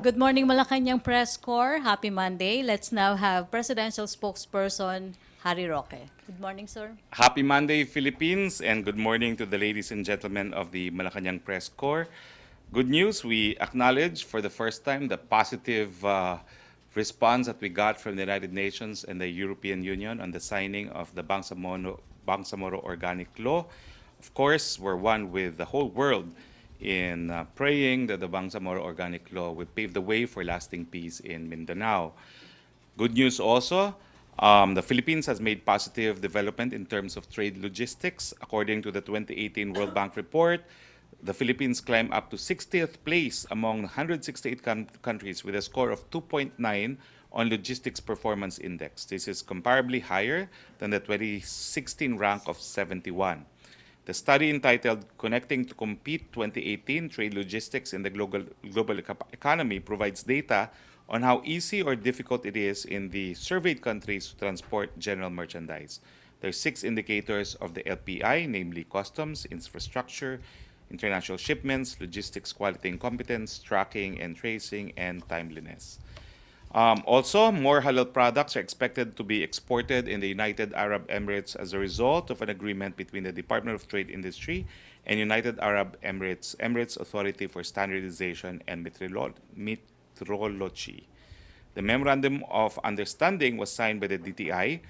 Good morning, Malacañang Press Corps. Happy Monday. Let's now have Presidential Spokesperson Harry Roque. Good morning, sir. Happy Monday, Philippines, and good morning to the ladies and gentlemen of the Malacañang Press Corps. Good news, we acknowledge for the first time the positive response that we got from the United Nations and the European Union on the signing of the Bangsamoro Organic Law. Of course, we're one with the whole world in praying that the Bangsamoro Organic Law will pave the way for lasting peace in Mindanao. Good news also, the Philippines has made positive development in terms of trade logistics. According to the 2018 World Bank report, the Philippines climbed up to 60th place among 168 countries with a score of 2.9 on Logistics Performance Index. This is comparably higher than the 2016 rank of 71. The study entitled Connecting to Compete 2018 Trade Logistics in the Global Economy provides data on how easy or difficult it is in the surveyed countries to transport general merchandise. There are 6 indicators of the LPI, namely customs, infrastructure, international shipments, logistics quality and competence, tracking and tracing, and timeliness. Also, more halal products are expected to be exported in the United Arab Emirates as a result of an agreement between the Department of Trade Industry and United Arab Emirates Authority for Standardization and Metrology. The Memorandum of Understanding was signed by the DTI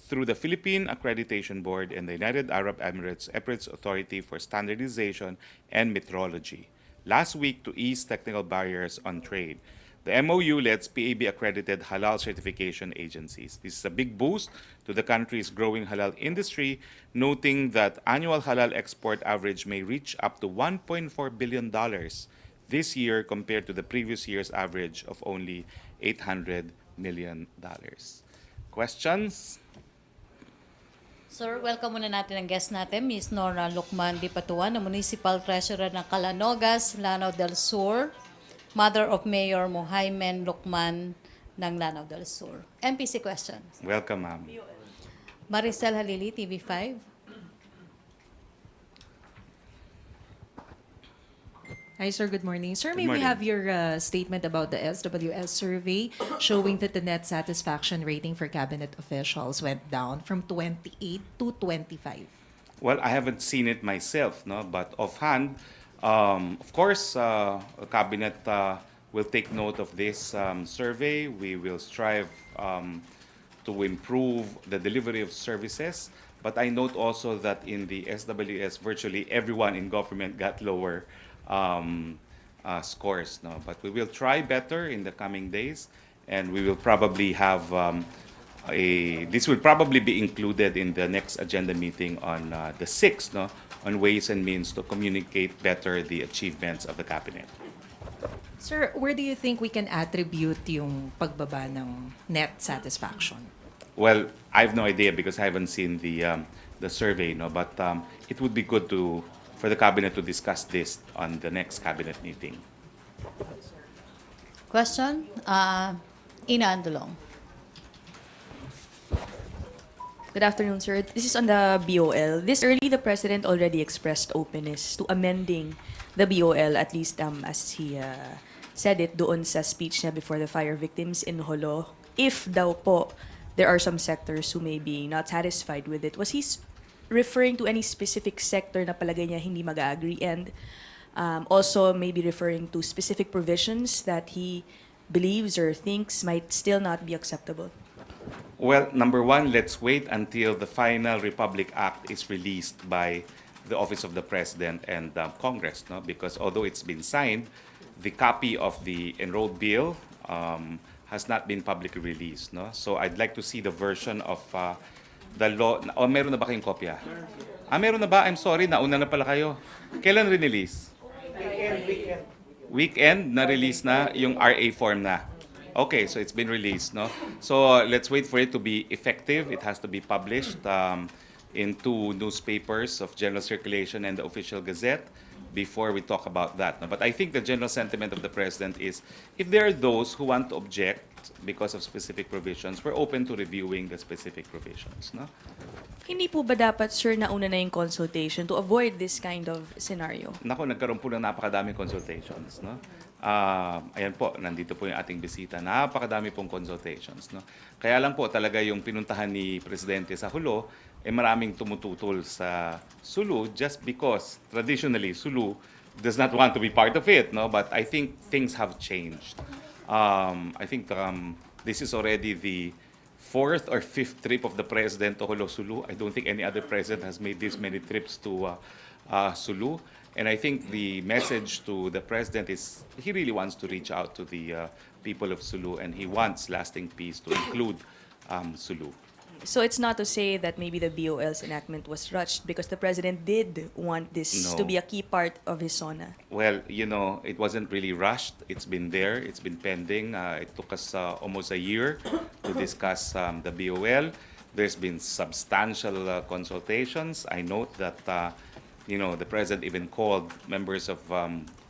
through the Philippine Accreditation Board and the United Arab Emirates Authority for Standardization and Metrology last week to ease technical barriers on trade. The MOU lets PAB-accredited halal certification agencies. This is a big boost to the country's growing halal industry, noting that annual halal export average may reach up to $1.4 billion this year compared to the previous year's average of only $800 million. Questions? Sir, welcome muna natin ang guest natin, Ms. Norna Lucman Di Patuan, na Municipal Treasurer ng Calanogas, Lanao del Sur, mother of Mayor Mohaimen Lucman ng Lanao del Sur. MPC questions. Welcome, ma'am. Maricel Halili, TV5. Hi, sir. Good morning. Sir, Good may we morning. have your statement about the SWS survey showing that the net satisfaction rating for cabinet officials went down from 28 to 25? Well, I haven't seen it myself, no, but offhand, of course, cabinet will take note of this survey. We will strive to improve the delivery of services. But I note also that in the SWS, virtually everyone in government got lower scores. No? But we will try better in the coming days, and we will probably have this will probably be included in the next agenda meeting on the 6th, no? On ways and means to communicate better the achievements of the cabinet. Sir, where do you think we can attribute yung pagbaba ng net satisfaction? Well, I have no idea because I haven't seen the survey, no. But it would be good for the cabinet to discuss this on the next cabinet meeting. Question? Ina Andulong. Good afternoon, sir. This is on the BOL. This early, the President already expressed openness to amending the BOL, at least as he said it doon sa speech niya before the fire victims in Holo. If daw po, there are some sectors who may be not satisfied with it. Was he referring to any specific sector na palagay niya hindi mag-agree, and also maybe referring to specific provisions that he believes or thinks might still not be acceptable? Well, number one, let's wait until the final Republic Act is released by the Office of the President and Congress, no? Because although it's been signed, the copy of the enrolled bill has not been publicly released, no? So I'd like to see the version of the law. O, meron na ba kayong kopya? Meron na ba? I'm sorry, nauna na pala kayo. Kailan release? Weekend na release na yung RA form na. Okay, so it's been released, no? So let's wait for it to be effective. It has to be published in 2 newspapers of general circulation and the official gazette before we talk about that. No? But I think the general sentiment of the President is if there are those who want to object because of specific provisions, we're open to reviewing the specific provisions. No? Hindi po ba dapat, sir, nauna na yung consultation to avoid this kind of scenario? Nako, nagkaroon po ng napakadaming consultations. No? Ayan po, nandito po yung ating bisita. Napakadami pong consultations. No? Kaya lang po talaga yung pinuntahan ni Presidente sa Hulo, maraming tumututol sa Sulu just because traditionally Sulu does not want to be part of it. No? But I think things have changed. I think this is already the fourth or fifth trip of the president to Holo Sulu. I don't think any other president has made this many trips to Sulu. And I think the message to the president is he really wants to reach out to the people of Sulu, and he wants lasting peace to include Sulu. So it's not to say that maybe the BOL's enactment was rushed because the president did want this to No. be a key part of his SONA. Well, it wasn't really rushed. It's been there. It's been pending. It took us almost a year to discuss the BOL. There's been substantial consultations. I note that, the president even called members of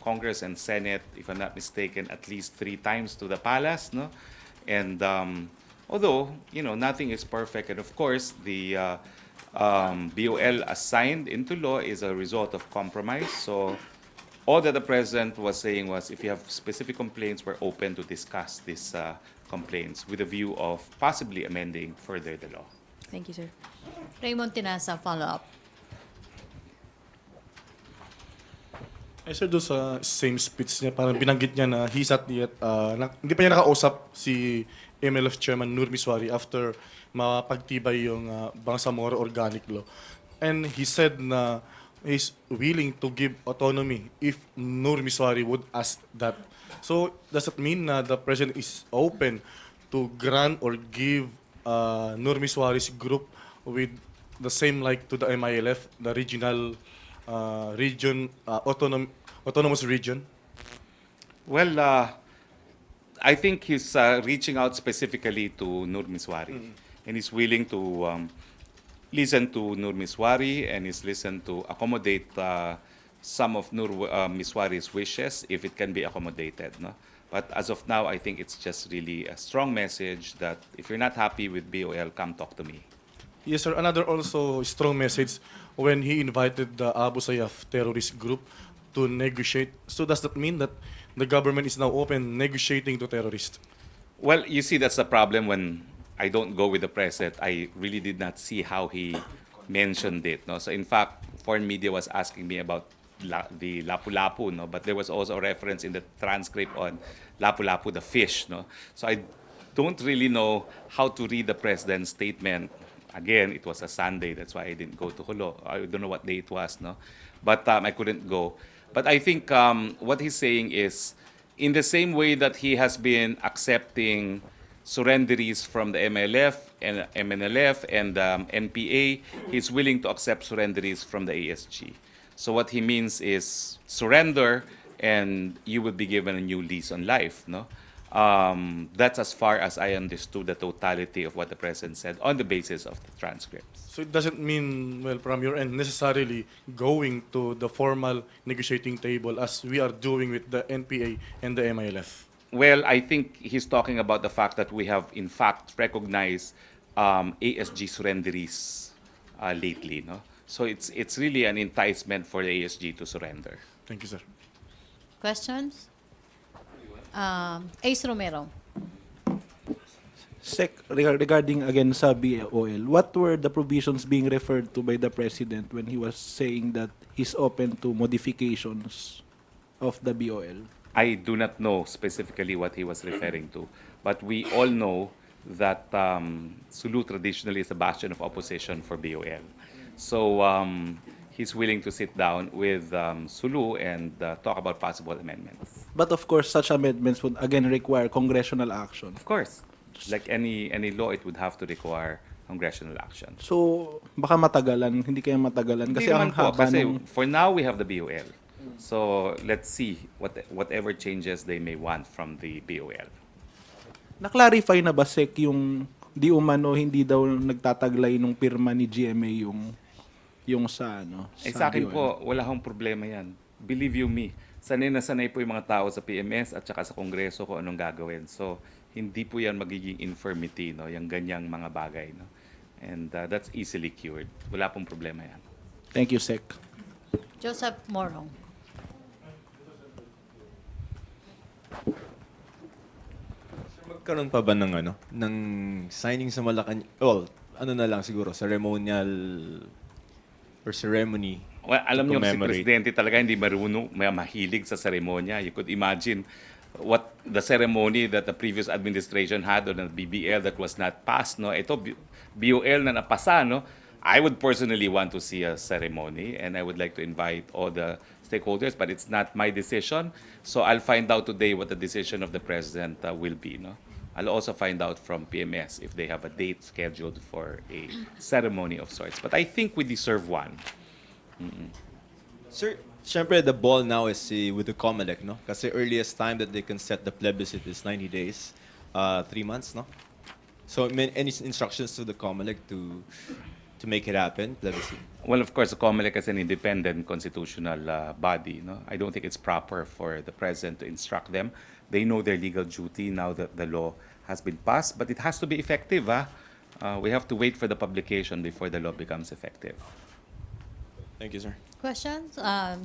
Congress and Senate, if I'm not mistaken, at least 3 times to the palace, no? And although, nothing is perfect. And of course, the BOL assigned into law is a result of compromise. So all that the president was saying was if you have specific complaints, we're open to discuss these complaints with a view of possibly amending further the law. Thank you, sir. Raymond Tinasa, follow-up. Ay sir, doon sa same speech niya, parang binanggit niya na he's not yet, hindi pa niya nakausap si MLF Chairman Nur Miswari after mapagtibay yung Bangsamoro Organic Law. And he said na he's willing to give autonomy if Nur Miswari would ask that. So does that mean na the President is open to grant or give Nur Miswari's group with the same like to the MILF, the regional autonomous region? Well, I think he's reaching out specifically to Nur Miswari. And he's willing to listen to Nur Miswari, and he's listen to accommodate some of Nur Miswari's wishes if it can be accommodated. No? But as of now, I think it's just really a strong message that if you're not happy with BOL, come talk to me. Yes, sir. Another also strong message when he invited the Abu Sayyaf terrorist group to negotiate. So does that mean that the government is now open negotiating to terrorists? Well, you see, that's the problem when I don't go with the president. I really did not see how he mentioned it. No? So in fact, foreign media was asking me about the lapu-lapu, no? But there was also a reference in the transcript on lapu-lapu, the fish. No? So I don't really know how to read the president's statement. Again, it was a Sunday. That's why I didn't go to Holo. I don't know what day it was. No? But I couldn't go. But I think what he's saying is, in the same way that he has been accepting surrenderies from the MLF and MNLF and NPA, he's willing to accept surrenderies from the ASG. So what he means is surrender and you will be given a new lease on life. No? That's as far as I understood the totality of what the president said on the basis of the transcripts. So it doesn't mean, well, from your end, necessarily going to the formal negotiating table as we are doing with the NPA and the MILF. Well, I think he's talking about the fact that we have, in fact, recognized ASG surrenderies lately. No? So it's really an enticement for the ASG to surrender. Thank you, sir. Questions? Ace Romero. Sec, regarding again sa BOL, what were the provisions being referred to by the President when he was saying that he's open to modifications of the BOL? I do not know specifically what he was referring to, but we all know that Sulu traditionally is a bastion of opposition for BOL. So he's willing to sit down with Sulu and talk about possible amendments. But of course, such amendments would again require congressional action. Of course, like any law, it would have to require congressional action. So, baka matagalan, hindi kaya matagalan kasi Hindi ang naman po, haba kasi nung... for now we have the BOL. So let's see whatever changes they may want from the BOL. Na-clarify na ba, Sec, yung di umano hindi daw nagtataglay nung pirma ni GMA yung sa ano? Sa akin BOL? po, wala akong problema yan. Believe you me, sanay na sanay po yung mga tao sa PMS at saka sa Kongreso kung anong gagawin. So hindi po yan magiging infirmity, no? Yung ganyang mga bagay. No? And that's easily cured. Wala pong problema yan. Thank you, Sec. Joseph Morong. Magkaroon pa ba ng ng signing sa Malacañang? Well, ano na lang siguro, ceremonial or ceremony. Well, alam to niyo si commemorate. Presidente talaga hindi marunong, mahilig sa seremonya. You could imagine what the ceremony that the previous administration had on the BBL that was not passed, no? Ito, BOL na napasa, no? I would personally want to see a ceremony and I would like to invite all the stakeholders, but it's not my decision. So I'll find out today what the decision of the President will be, no? I'll also find out from PMS if they have a date scheduled for a ceremony of sorts. But I think we deserve one. Sir, syempre the ball now is with the COMELEC, no? Kasi earliest time that they can set the plebiscite is 90 days, 3 months, no? So any instructions to the COMELEC to make it happen, plebiscite? Well, of course, the COMELEC is an independent constitutional body. No? I don't think it's proper for the President to instruct them. They know their legal duty now that the law has been passed, but it has to be effective. We have to wait for the publication before the law becomes effective. Thank you, sir. Questions?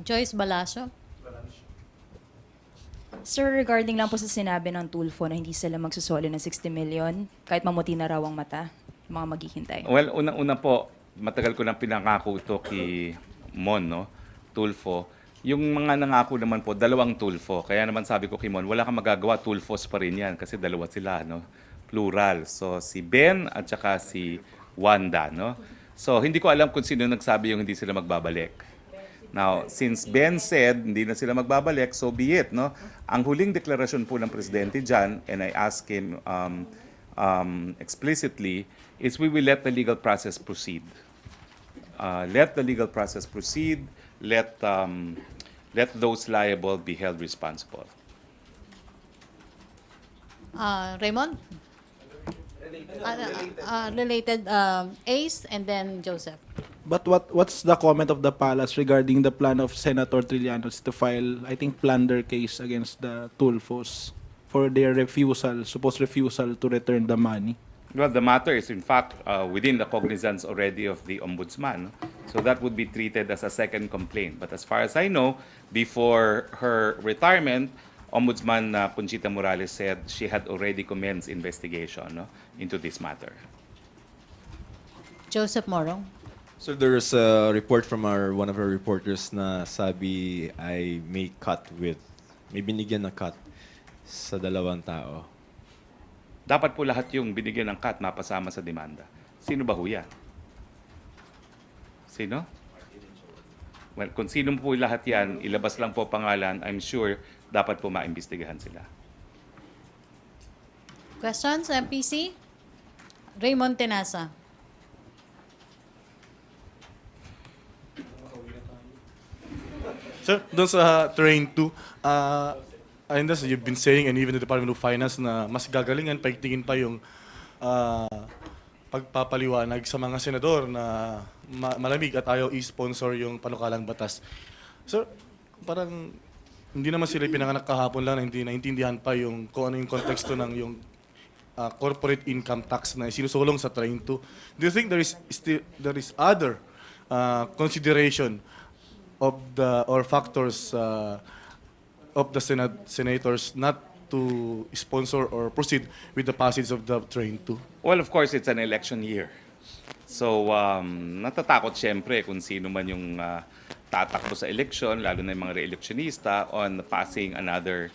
Joyce Balasio. Sir, regarding lang po sa sinabi ng Tulfo na hindi sila magsusoli ng 60 million, kahit mamuti na raw ang mata, yung mga maghihintay. Well, unang-una po, matagal ko nang pinangako ito kay Mon, no? Tulfo. Yung mga nangako naman po, 2 Tulfo. Kaya naman sabi ko kay Mon, wala kang magagawa, Tulfos pa rin yan kasi 2 sila, no? Plural. So, si Ben at saka si Wanda, no? So, hindi ko alam kung sino nagsabi yung hindi sila magbabalik. Now, since Ben said hindi na sila magbabalik, so be it, no? Ang huling deklarasyon po ng Presidente dyan, and I asked him explicitly, is we will let the legal process proceed. Let the legal process proceed. Let those liable be held responsible. Raymond? Related Ace and then Joseph. But what's the comment of the palace regarding the plan of Senator Trillanos to file, I think, plunder case against the Tulfos for their supposed refusal to return the money? Well, the matter is in fact within the cognizance already of the ombudsman. So that would be treated as a second complaint. But as far as I know, before her retirement, Ombudsman Conchita Morales said she had already commenced investigation, no, into this matter. Joseph Morong. So there's a report from one of our reporters na sabi ay may binigyan na cut sa 2 tao. Dapat po lahat yung binigyan ng cut mapasama sa demanda. Sino ba ho yan? Sino? Well, kung sino po lahat yan, ilabas lang po pangalan, I'm sure dapat po maimbestigahan sila. Questions, MPC? Raymond Tenasa. Sir, doon sa Train 2, I understand you've been saying, and even the Department of Finance, na mas gagalingan, paigtingin pa yung pagpapaliwanag sa mga senador na malamig at ayaw i-sponsor yung panukalang batas. Sir, parang hindi naman sila pinanganak kahapon lang na hindi naintindihan pa yung kung ano yung konteksto ng yung corporate income tax na sinusulong sa Train 2. Do you think there is other consideration of or factors of the senators not to sponsor or proceed with the passage of the Train 2? Well, of course, it's an election year. So, natatakot siyempre kung sino man yung tatakbo sa eleksyon, lalo na yung mga re-electionista, on passing another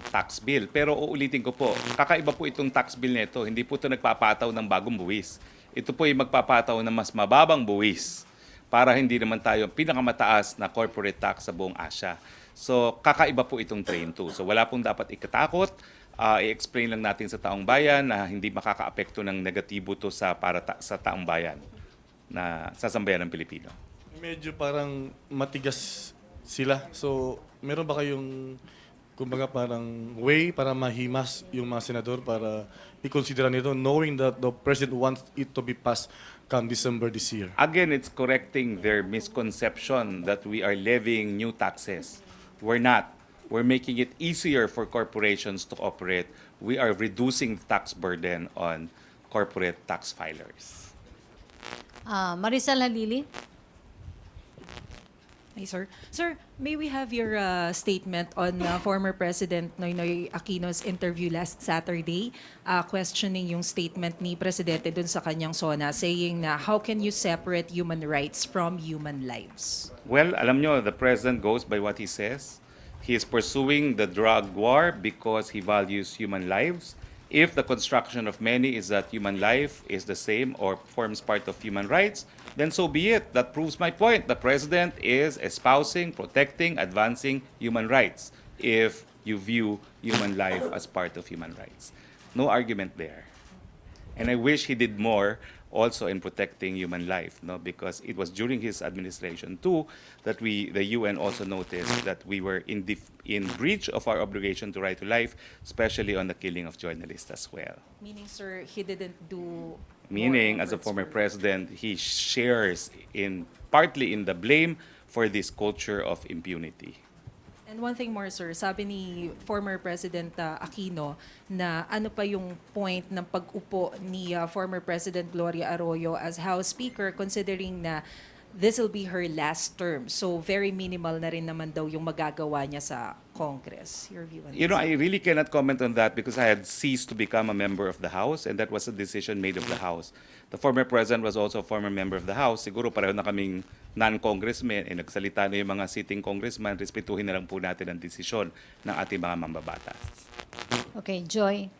tax bill. Pero uulitin ko po, kakaiba po itong tax bill nito. Hindi po ito nagpapataw ng bagong buwis. Ito po yung magpapataw ng mas mababang buwis para hindi naman tayo pinakamataas na corporate tax sa buong Asia. So, kakaiba po itong Train 2. So, wala pong dapat ikatakot. I-explain lang natin sa taong bayan na hindi makakaapekto ng negatibo to sa taong bayan na sa sambayan ng Pilipino. Medyo parang matigas sila. So, meron ba kayong kumbaga parang way para mahimas yung mga senador para i-consider nito knowing that the President wants it to be passed come December this year? Again, it's correcting their misconception that we are levying new taxes. We're not. We're making it easier for corporations to operate. We are reducing the tax burden on corporate tax filers. Maricel Halili. Hi, sir. Sir, may we have your statement on former President Noynoy Aquino's interview last Saturday, questioning yung statement ni Presidente dun sa kanyang SONA, saying na how can you separate human rights from human lives? Well, alam nyo, the president goes by what he says. He is pursuing the drug war because he values human lives. If the construction of many is that human life is the same or forms part of human rights, then so be it. That proves my point. The president is espousing, protecting, advancing human rights if you view human life as part of human rights. No argument there. And I wish he did more also in protecting human life, no? Because it was during his administration too that the UN also noticed that we were in breach of our obligation to right to life, especially on the killing of journalists as well. Meaning, sir, he didn't do... Meaning, more as a efforts former for- president, he shares partly in the blame for this culture of impunity. And one thing more, sir, sabi ni former President Aquino na ano pa yung point ng pag-upo ni former President Gloria Arroyo as House Speaker, considering na this will be her last term. So very minimal na rin naman daw yung magagawa niya sa Congress. Your view on You know, this? I really cannot comment on that because I had ceased to become a member of the House, and that was a decision made of the House. The former president was also a former member of the House. Siguro pareho na kaming non-congressmen, nagsalita na yung mga sitting congressman, respetuhin na lang po natin ang desisyon ng ating mga mambabatas. Okay, Joy.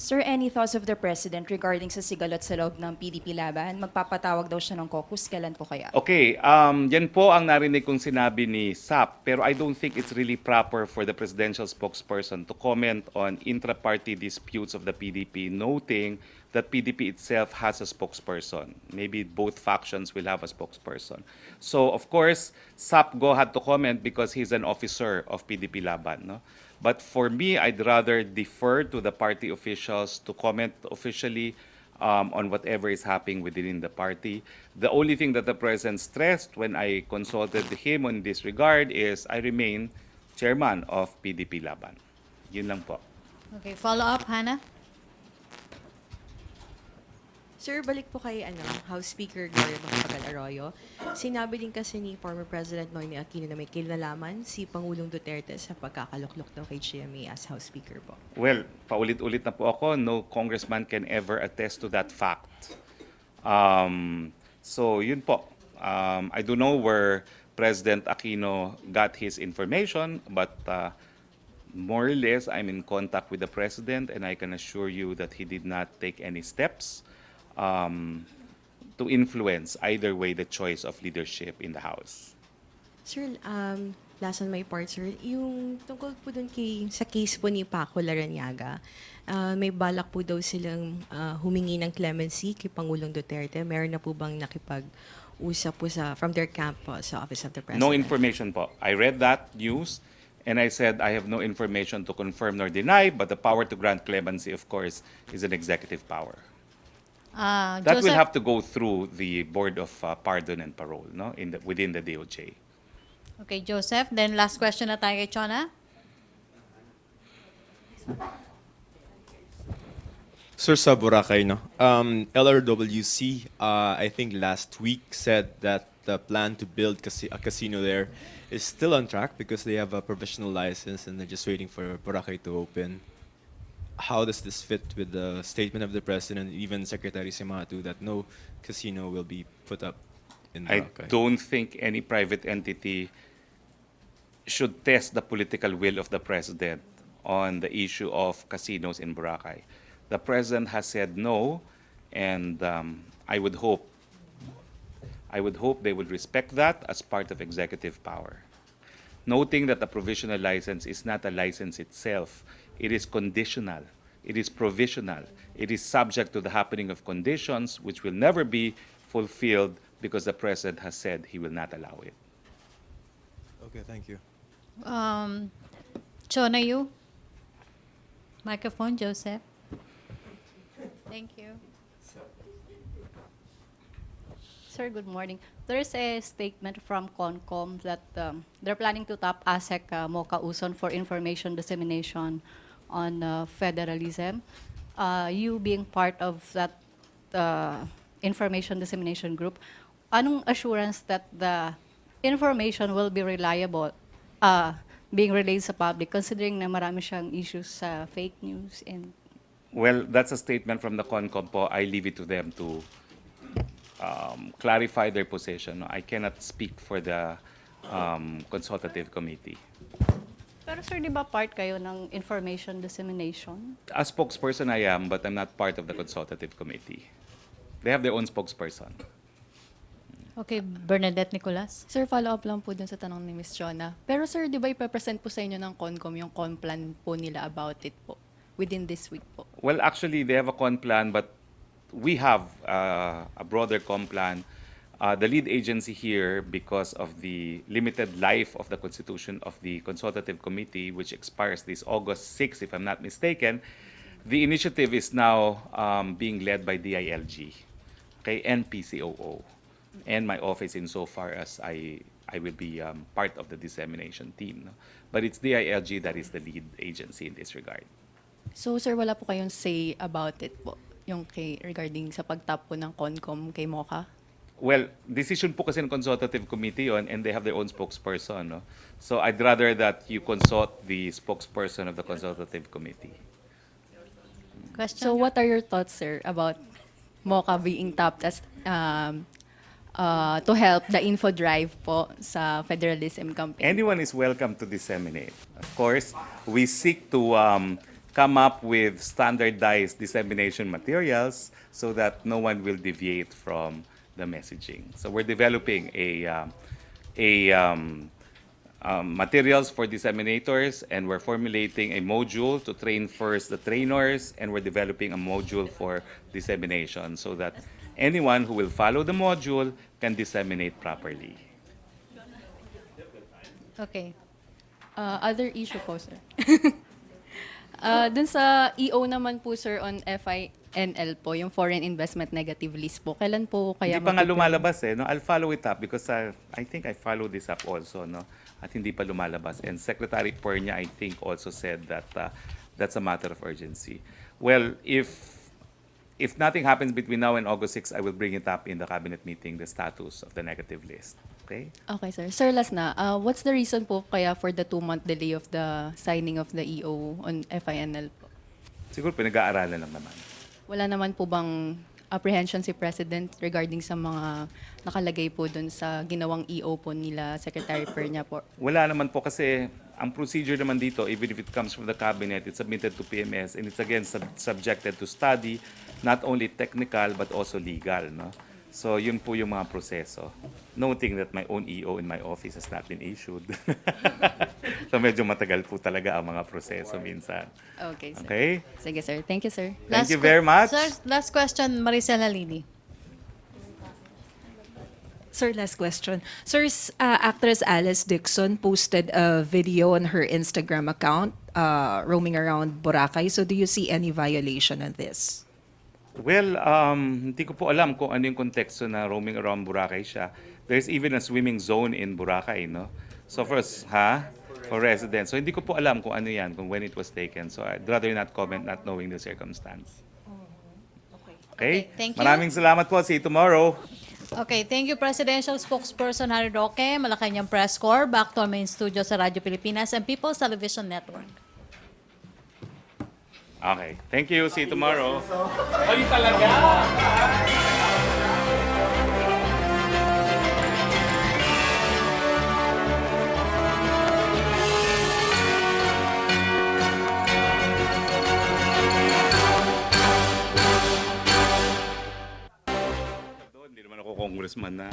Sir, any thoughts of the President regarding sa sigalot sa loob ng PDP laban? Magpapatawag daw siya ng caucus. Kailan po kaya? Okay, yan po ang narinig kong sinabi ni SAP, pero I don't think it's really proper for the presidential spokesperson to comment on intra-party disputes of the PDP, noting that PDP itself has a spokesperson. Maybe both factions will have a spokesperson. So, of course, SAP Go had to comment because he's an officer of PDP Laban, no? But for me, I'd rather defer to the party officials to comment officially on whatever is happening within the party. The only thing that the president stressed when I consulted him on this regard is I remain chairman of PDP Laban. Yun lang po. Okay, follow up, Hannah? Sir, balik po kay House Speaker Gloria Arroyo. Sinabi din kasi ni former President Noynoy Aquino na may kinalaman si Pangulong Duterte sa pagkakaluklok daw kay GMA as House Speaker po. Well, paulit-ulit na po ako, no congressman can ever attest to that fact. So yun po. I don't know where President Aquino got his information, but more or less I'm in contact with the President, and I can assure you that he did not take any steps to influence either way the choice of leadership in the House. Sir, last on my part, sir, yung tungkol po dun sa case po ni Paco Larrañaga, may balak po daw silang humingi ng clemency kay Pangulong Duterte. Meron na po bang nakipag-usap po from their camp po sa Office of the President? No information po. I read that news and I said I have no information to confirm nor deny, but the power to grant clemency, of course, is an executive power. That will Joseph? have to go through the Board of Pardon and Parole, no, within the DOJ. Okay, Joseph. Then last question na tayo kay Chona. Sir, sa Boracay, no? LRWC, I think last week said that the plan to build a casino there is still on track because they have a provisional license and they're just waiting for Boracay to open. How does this fit with the statement of the President, even Secretary Simatu, that no casino will be put up in I Boracay? don't think any private entity should test the political will of the president on the issue of casinos in Boracay. The president has said no, and I would hope they would respect that as part of executive power. Noting that the provisional license is not a license itself, it is conditional, it is provisional, it is subject to the happening of conditions which will never be fulfilled because the president has said he will not allow it. Okay, thank you. Chona, you? Microphone, Joseph. Thank you. Sir, good morning. There's a statement from CONCOM that they're planning to tap ASEC Mocha Uson for information dissemination on federalism. You being part of that information dissemination group, anong assurance that the information will be reliable, being relayed sa public, considering na marami siyang issues sa fake news and Well, that's a statement from the CONCOM po. I leave it to them to clarify their position. I cannot speak for the consultative committee. Pero sir, di ba part kayo ng information dissemination? As spokesperson, I am, but I'm not part of the consultative committee. They have their own spokesperson. Okay, Bernadette Nicolas. Sir, follow-up lang po dun sa tanong ni Ms. Chona. Pero sir, di ba ipapresent po sa inyo ng CONCOM yung con-plan po nila about it po within this week po? Well, actually, they have a con plan, but we have a broader con plan. The lead agency here, because of the limited life of the constitution of the consultative committee, which expires this August 6, if I'm not mistaken, the initiative is now being led by DILG, okay, and PCOO, and my office insofar as I will be part of the dissemination team. No? But it's DILG that is the lead agency in this regard. So sir, wala po kayong say about it po, yung regarding sa pag-tap po ng CONCOM kay Mocha? Well, decision po kasi ng consultative committee yon, and they have their own spokesperson. No? So I'd rather that you consult the spokesperson of the consultative committee. Question? So what are your thoughts, sir, about Mocha being tapped as to help the info drive po sa federalism campaign? Anyone is welcome to disseminate. Of course, we seek to come up with standardized dissemination materials so that no one will deviate from the messaging. So we're developing materials for disseminators, and we're formulating a module to train first the trainers, and we're developing a module for dissemination so that anyone who will follow the module can disseminate properly. Okay. Other issue po, sir. Dun sa EO naman po, sir, on FINL po, yung foreign investment negative list po. Kailan po kaya Hindi pa nga lumalabas eh. No? I'll follow it up because I think I follow this up also. No? At hindi pa lumalabas. And Secretary Pernia, I think, also said that that's a matter of urgency. Well, if nothing happens between now and August 6, I will bring it up in the cabinet meeting, the status of the negative list. Okay? Okay, sir. Sir, last na. What's the reason po kaya for the 2-month delay of the signing of the EO on FINL po? Siguro pinag-aaralan lang naman. Wala naman po bang apprehension si President regarding sa mga nakalagay po dun sa ginawang EO po nila Secretary Pernia po? Wala naman po kasi ang procedure naman dito, even if it comes from the cabinet, it's submitted to PMS and it's again subjected to study, not only technical but also legal. No? So yun po yung mga proseso. Noting that my own EO in my office has not been issued. So medyo matagal po talaga ang mga proseso minsan. Okay, sir. Okay? Sige, sir. Thank you, sir. Thank you very much. Sir, last question, Maricel Halili. Sir, last question. Sir, actress Alice Dixon posted a video on her Instagram account roaming around Boracay. So do you see any violation on this? Well, hindi ko po alam kung ano yung konteksto na roaming around Boracay siya. There's even a swimming zone in Boracay, no? So first, for residents. So hindi ko po alam kung ano yan, kung when it was taken. So I'd rather not comment, not knowing the circumstance. Okay? Thank you. Maraming salamat po. See you tomorrow. Okay, thank you, Presidential Spokesperson Harry Roque, Malacañang Press Corps. Back to our main studio sa Radyo Pilipinas and People's Television Network. Okay. Thank you. See you tomorrow. Ay, talaga! Hindi naman ako congressman na.